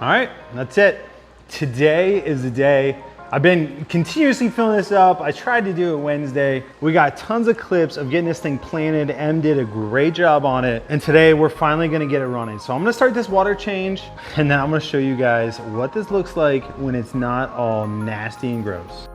All right, that's it. Today is the day. I've been continuously filling this up. I tried to do it Wednesday. We got tons of clips of getting this thing planted. Em did a great job on it. And today we're finally gonna get it running. So I'm gonna start this water change and then I'm gonna show you guys what this looks like when it's not all nasty and gross.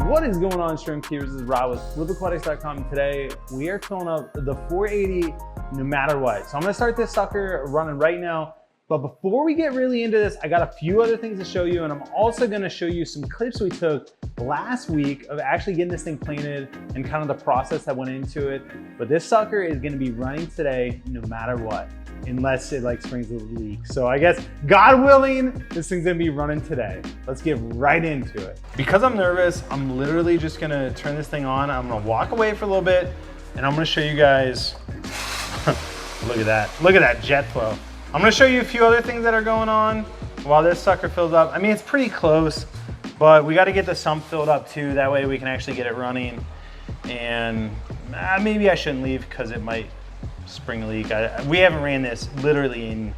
What is going on, shrimp keepers? This is Rob with flipaquatics.com. Today we are filling up the 480 no matter what. So I'm gonna start this sucker running right now. But before we get really into this, I got a few other things to show you, and I'm also gonna show you some clips we took last week of actually getting this thing planted and kind of the process that went into it. But this sucker is gonna be running today no matter what, unless it like springs a leak. So I guess, God willing, this thing's gonna be running today. Let's get right into it. Because I'm nervous, I'm literally just gonna turn this thing on. I'm gonna walk away for a little bit, and I'm gonna show you guys, look at that jet flow. I'm gonna show you a few other things that are going on while this sucker fills up. I mean, it's pretty close, but we gotta get the sump filled up too. That way we can actually get it running. And maybe I shouldn't leave because it might spring a leak. We haven't ran this literally in,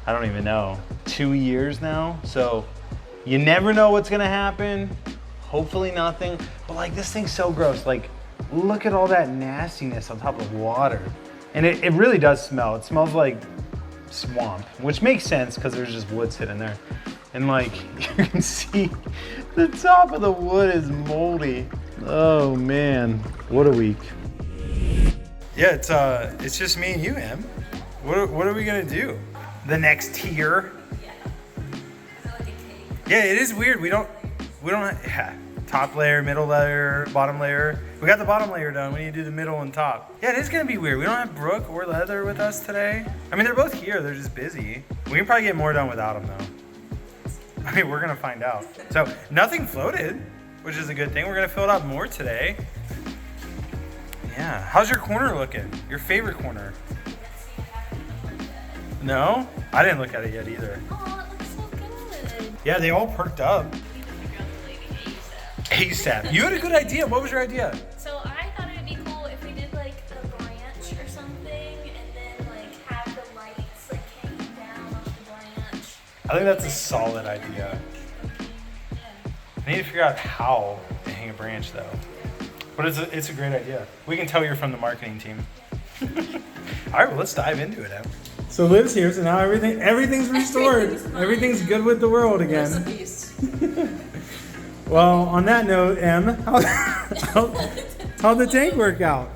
I don't even know, 2 years now. So you never know what's gonna happen. Hopefully nothing, but like this thing's so gross. Like, look at all that nastiness on top of water. And it really does smell. It smells like swamp, which makes sense because there's just wood sitting there. And like, you can see the top of the wood is moldy. Oh man, what a week. Yeah, it's just me and you, Em. What are we gonna do? The next tier? Yeah, it is weird. We don't have top layer, middle layer, bottom layer. We got the bottom layer done. We need to do the middle and top. Yeah, it is gonna be weird. We don't have Brooke or Leather with us today. I mean, they're both here. They're just busy. We can probably get more done without them though. I mean, we're gonna find out. So nothing floated, which is a good thing. We're gonna fill it up more today. Yeah, how's your corner looking? Your favorite corner? No? I didn't look at it yet either. Oh, it looks so good. Yeah, they all perked up. ASAP. You had a good idea. What was your idea? So I thought it would be cool if we did like a branch or something and then like have the lights like hanging down off the branch. I think that's a solid idea. I need to figure out how to hang a branch though. But it's a great idea. We can tell you're from the marketing team. All right, well, let's dive into it, Em. So Liv's here, so now everything's restored. Everything's good with the world again. Well, on that note, Em, how'd the tank work out?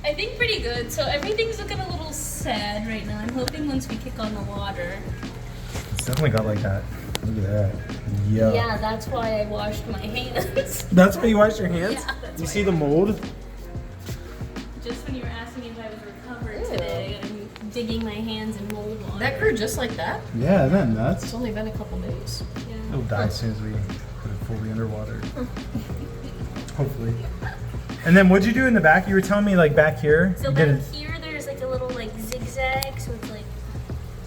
I think pretty good. So everything's looking a little sad right now. I'm hoping once we kick on the water. It's definitely got like that. Look at that. Yeah. Yeah, that's why I washed my hands. That's why you washed your hands? Yeah, that's you why see the mold? Just when you were asking me if I was recovered today, I'm digging my hands in mold water. That grew just like that? Yeah, isn't that nuts? It's only been a couple days. Yeah. It'll die as soon as we put it fully underwater. Hopefully. And then what'd you do in the back? You were telling me like back here? So you back did here, there's like a little like zigzag, so it's like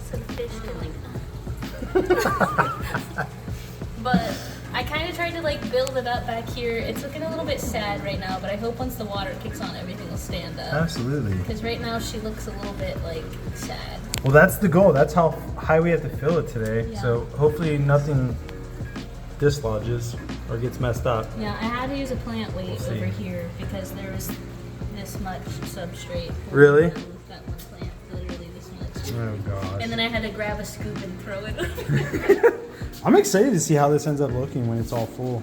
some fish can like. But I kind of tried to like build it up back here. It's looking a little bit sad right now, but I hope once the water kicks on, everything will stand up. Absolutely. Because right now she looks a little bit like sad. Well, that's the goal. That's how high we have to fill it today. Yeah. So hopefully nothing dislodges or gets messed up. Yeah, I had to use a plant weight We'll see. over here because there was this much substrate. Really? That one plant, literally this much. Oh gosh. And then I had to grab a scoop and throw it. I'm excited to see how this ends up looking when it's all full.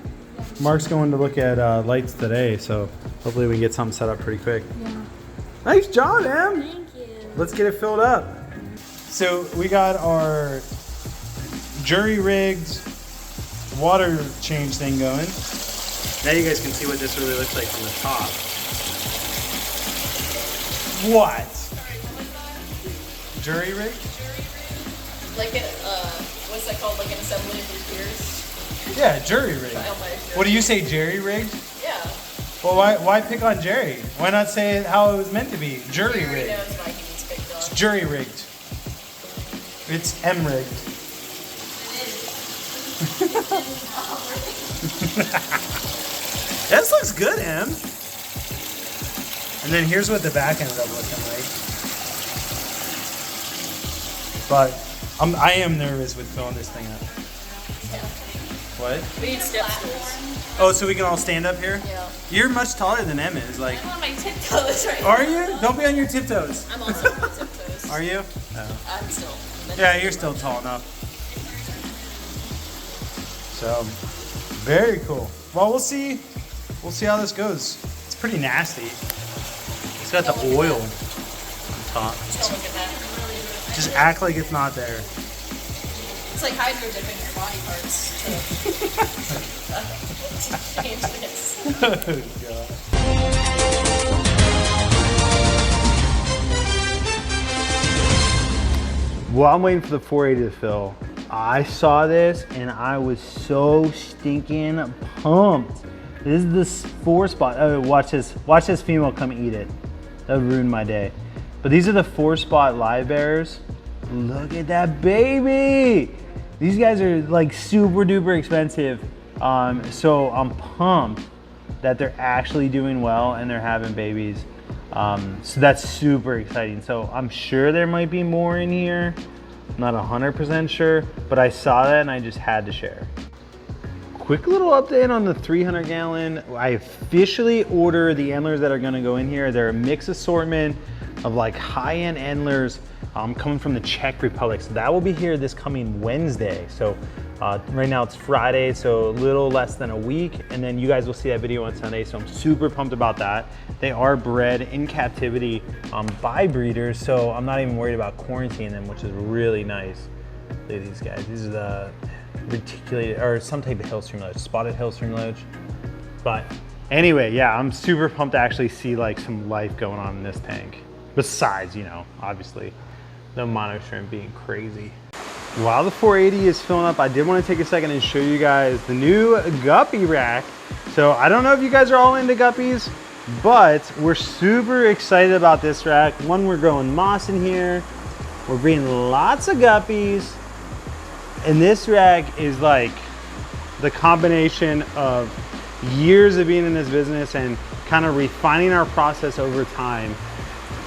Mark's going to look at lights today, so hopefully we can get something set up pretty quick. Yeah. Nice job, Em. Thank you. Let's get it filled up. So we got our jury rigged water change thing going. Now you guys can see what this really looks like from the top. What? Jury rigged? Like a, what's that called? Like an assembly of your peers? Yeah, jury rigged. Trial by jury. What do you say, jerry rigged? Yeah. Well, why pick on Jerry? Why not say it how it was meant to be? Jury Jerry rigged. knows why he gets picked on. It's jury rigged. It's M rigged. This looks good, Em. And then here's what the back ended up looking like. But I am nervous with filling this thing up. What? We need step stools. Oh, so we can all stand up here? Yeah. You're much taller than Em is. Like, I'm on my tiptoes right now. are you? Don't be on your tiptoes. I'm also on my tiptoes. Are you? No. I'm still. Yeah, you're still tall enough. So, very cool. Well, we'll see. We'll see how this goes. It's pretty nasty. It's got the oil on top. Don't look at that. Just act like it's not there. It's like hydro dipping your body parts to change this. Oh, God. While I'm waiting for the 480 to fill, I saw this and I was so stinking pumped. This is the 4-spot. Oh, watch this female come eat it. That would ruin my day. But these are the 4-spot live bearers. Look at that baby. These guys are like super duper expensive. So I'm pumped that they're actually doing well and they're having babies. So that's super exciting. So I'm sure there might be more in here. Not 100% sure, but I saw that and I just had to share. Quick little update on the 300 gallon. I officially ordered the endlers that are gonna go in here. They're a mixed assortment of like high-end endlers coming from the Czech Republic. So that will be here this coming Wednesday. So right now it's Friday, so a little less than a week. And then you guys will see that video on Sunday. So I'm super pumped about that. They are bred in captivity by breeders. So I'm not even worried about quarantining them, which is really nice. Look at these guys. These are the reticulated, or some type of hill stream loach, spotted hill stream loach. But anyway, yeah, I'm super pumped to actually see like some life going on in this tank. Besides, you know, obviously the mono shrimp being crazy. While the 480 is filling up, I did want to take a second and show you guys the new guppy rack. So I don't know if you guys are all into guppies, but we're super excited about this rack. One, we're growing moss in here. We're breeding lots of guppies. And this rack is like the combination of years of being in this business and kind of refining our process over time.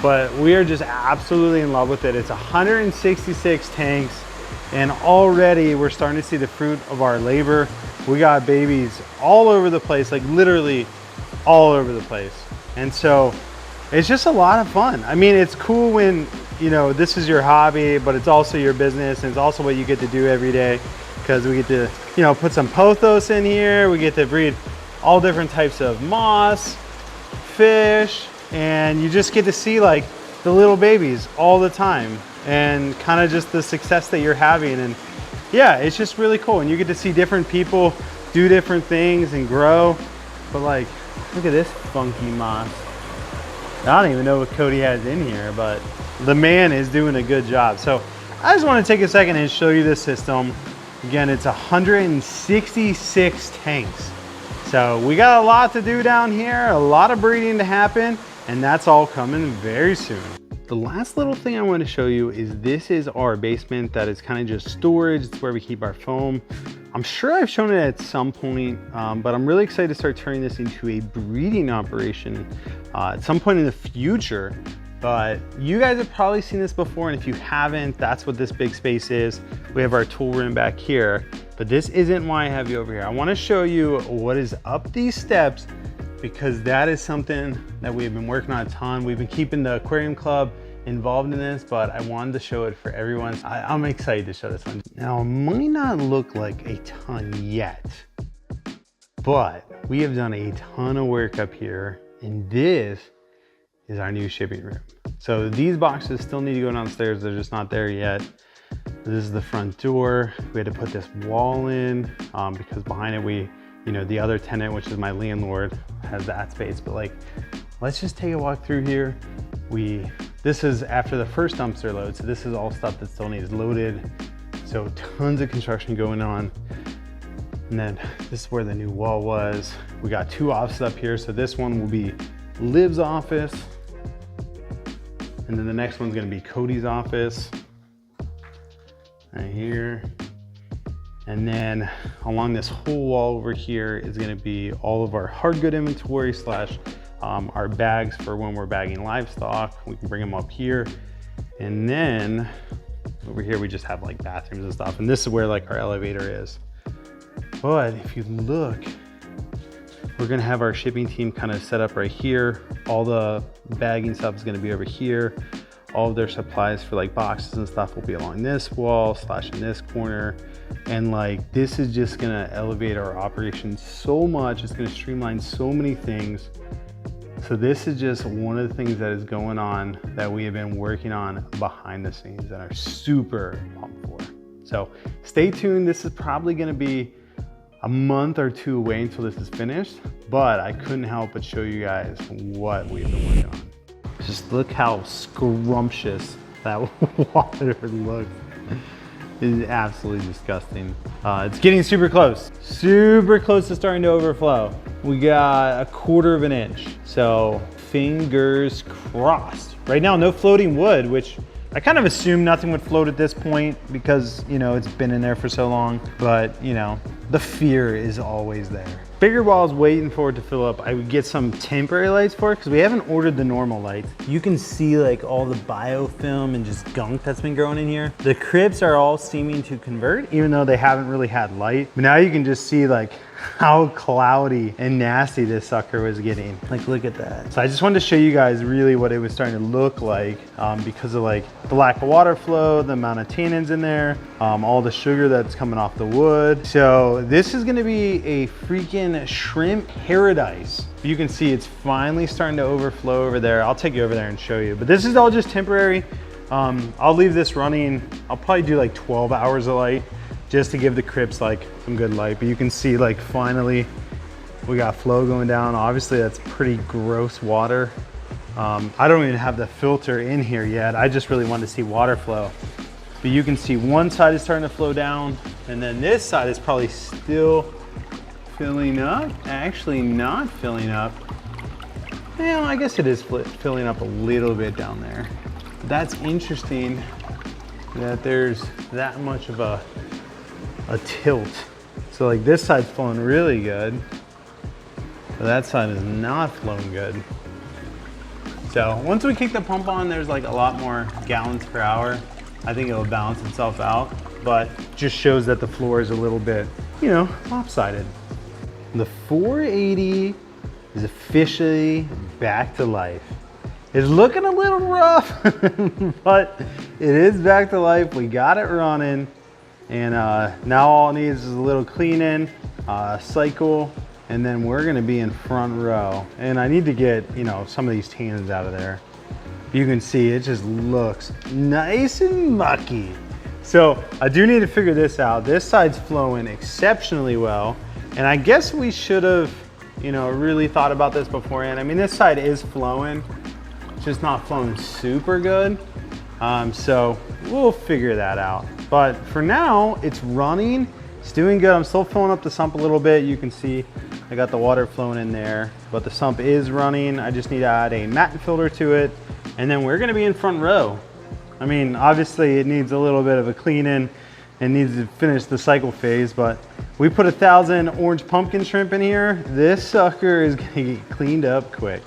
But we are just absolutely in love with it. It's 166 tanks and already we're starting to see the fruit of our labor. We got babies all over the place, like literally all over the place. And so it's just a lot of fun. I mean, it's cool when, you know, this is your hobby, but it's also your business and it's also what you get to do every day because we get to, you know, put some pothos in here. We get to breed all different types of moss, fish, and you just get to see like the little babies all the time and kind of just the success that you're having. And yeah, it's just really cool. And you get to see different people do different things and grow. But like, look at this funky moss. I don't even know what Cody has in here, but the man is doing a good job. So I just want to take a second and show you this system. Again, it's 166 tanks. So we got a lot to do down here, a lot of breeding to happen, and that's all coming very soon. The last little thing I want to show you is this is our basement that is kind of just storage. It's where we keep our foam. I'm sure I've shown it at some point, but I'm really excited to start turning this into a breeding operation at some point in the future. But you guys have probably seen this before, and if you haven't, that's what this big space is. We have our tool room back here, but this isn't why I have you over here. I want to show you what is up these steps, because that is something that we've been working on a ton. We've been keeping the aquarium club involved in this, but I wanted to show it for everyone. I'm excited to show this one. Now, it might not look like a ton yet, but we have done a ton of work up here, and this is our new shipping room. So these boxes still need to go downstairs. They're just not there yet. This is the front door. We had to put this wall in because behind it, you know, the other tenant, which is my landlord, has that space. But like, let's just take a walk through here. This is after the first dumpster load. So this is all stuff that still needs loaded. So tons of construction going on. And then this is where the new wall was. We got 2 offices up here. So this one will be Liv's office. And then the next one's gonna be Cody's office. Right here. And then along this whole wall over here is gonna be all of our hard good inventory slash our bags for when we're bagging livestock. We can bring them up here. And then over here, we just have like bathrooms and stuff. And this is where like our elevator is. But if you look, we're gonna have our shipping team kind of set up right here. All the bagging stuff is gonna be over here. All of their supplies for like boxes and stuff will be along this wall slash in this corner. And like, this is just gonna elevate our operation so much. It's gonna streamline so many things. So this is just one of the things that is going on that we have been working on behind the scenes and are super pumped for. So stay tuned. This is probably gonna be a month or two away until this is finished, but I couldn't help but show you guys what we've been working on. Just look how scrumptious that water looks. It is absolutely disgusting. It's getting super close to starting to overflow. We got 1/4 of an inch, so fingers crossed. Right now, no floating wood, which I kind of assumed nothing would float at this point because, you know, it's been in there for so long, but you know, the fear is always there. Figured while I was waiting for it to fill up, I would get some temporary lights for it because we haven't ordered the normal lights. You can see like all the biofilm and just gunk that's been growing in here. The cribs are all seeming to convert, even though they haven't really had light. But now you can just see like how cloudy and nasty this sucker was getting. Like, look at that. So I just wanted to show you guys really what it was starting to look like because of like the lack of water flow, the amount of tannins in there, all the sugar that's coming off the wood. So this is gonna be a freaking shrimp paradise. You can see it's finally starting to overflow over there. I'll take you over there and show you, but this is all just temporary. I'll leave this running. I'll probably do like 12 hours of light just to give the crypts like some good light. But you can see like finally we got flow going down. Obviously that's pretty gross water. I don't even have the filter in here yet. I just really wanted to see water flow. But you can see one side is starting to flow down, and then this side is probably still filling up. Actually not filling up. Well, I guess it is filling up a little bit down there. That's interesting that there's that much of a tilt. So like this side's flowing really good, but that side is not flowing good. So once we kick the pump on, there's like a lot more gallons per hour. I think it'll balance itself out, but just shows that the floor is a little bit, you know, lopsided. The 480 is officially back to life. It's looking a little rough, but it is back to life. We got it running. And now all it needs is a little cleaning, cycle, and then we're gonna be in front row. And I need to get, you know, some of these tannins out of there. You can see it just looks nice and mucky. So I do need to figure this out. This side's flowing exceptionally well. And I guess we should have, you know, really thought about this beforehand. I mean, this side is flowing, it's just not flowing super good. So we'll figure that out. But for now, it's running, it's doing good. I'm still filling up the sump a little bit. You can see I got the water flowing in there, but the sump is running. I just need to add a mat filter to it, and then we're gonna be in front row. I mean, obviously it needs a little bit of a clean in and needs to finish the cycle phase, but we put 1,000 orange pumpkin shrimp in here. This sucker is gonna get cleaned up quick.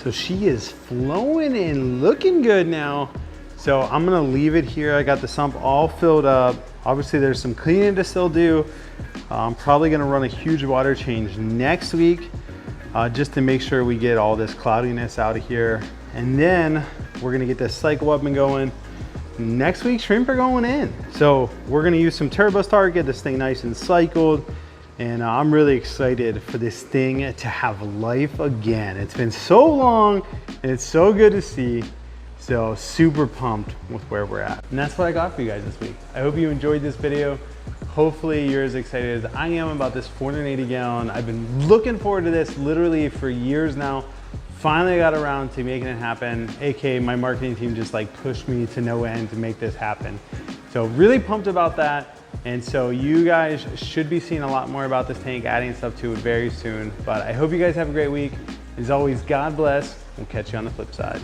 So she is flowing and looking good now. So I'm gonna leave it here. I got the sump all filled up. Obviously there's some cleaning to still do. I'm probably gonna run a huge water change next week just to make sure we get all this cloudiness out of here. And then we're gonna get this cycle up and going. Next week, shrimp are going in. So we're gonna use some TurboStar, get this thing nice and cycled. And I'm really excited for this thing to have life again. It's been so long and it's so good to see. So super pumped with where we're at. And that's what I got for you guys this week. I hope you enjoyed this video. Hopefully you're as excited as I am about this 480 gallon. I've been looking forward to this literally for years now. Finally got around to making it happen. AKA my marketing team just like pushed me to no end to make this happen. So really pumped about that. And so you guys should be seeing a lot more about this tank, adding stuff to it very soon. But I hope you guys have a great week. As always, God bless. We'll catch you on the flip side.